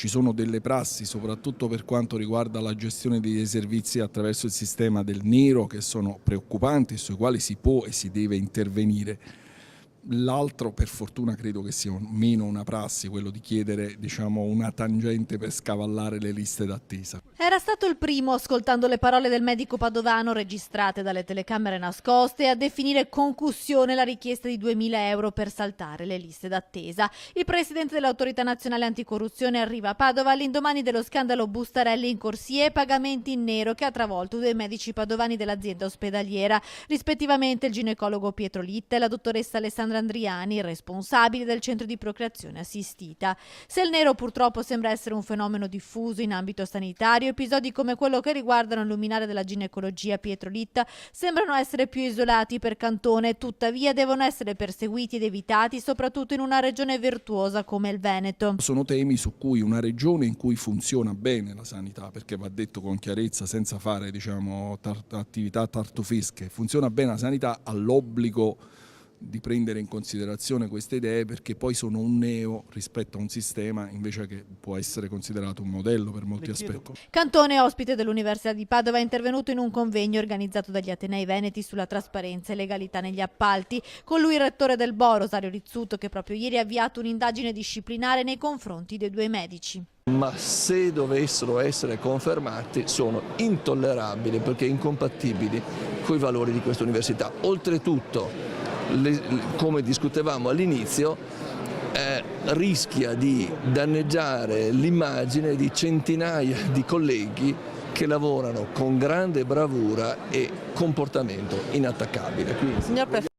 Ci sono delle prassi, soprattutto per quanto riguarda la gestione dei servizi attraverso il sistema del nero, che sono preoccupanti e sui quali si può e si deve intervenire. L'altro, per fortuna, credo che sia meno una prassi, quello di chiedere, diciamo, una tangente per scavallare le liste d'attesa. Era stato il primo, ascoltando le parole del medico padovano registrate dalle telecamere nascoste, a definire concussione la richiesta di 2.000 euro per saltare le liste d'attesa. Il presidente dell'Autorità Nazionale Anticorruzione arriva a Padova all'indomani dello scandalo Bustarelli in corsie e pagamenti in nero che ha travolto 2 medici padovani dell'azienda ospedaliera, rispettivamente il ginecologo Pietro Litta e la dottoressa Alessandra Andriani, responsabili del centro di procreazione assistita. Se il nero purtroppo sembra essere un fenomeno diffuso in ambito sanitario, episodi come quello che riguardano il luminare della ginecologia Pietro Litta sembrano essere più isolati per Cantone, tuttavia devono essere perseguiti ed evitati soprattutto in una regione virtuosa come il Veneto. Sono temi su cui una regione in cui funziona bene la sanità, perché va detto con chiarezza senza fare, diciamo, attività tartufesche, funziona bene la sanità, ha l'obbligo di prendere in considerazione queste idee, perché poi sono un neo rispetto a un sistema invece che può essere considerato un modello per molti aspetti. Cantone, ospite dell'Università di Padova, è intervenuto in un convegno organizzato dagli Atenei Veneti sulla trasparenza e legalità negli appalti. Con lui il rettore del Bo, Rosario Rizzuto, che proprio ieri ha avviato un'indagine disciplinare nei confronti dei 2 medici. Ma se dovessero essere confermati sono intollerabili perché incompatibili con i valori di questa università. Oltretutto, come discutevamo all'inizio, rischia di danneggiare l'immagine di centinaia di colleghi che lavorano con grande bravura e comportamento inattaccabile.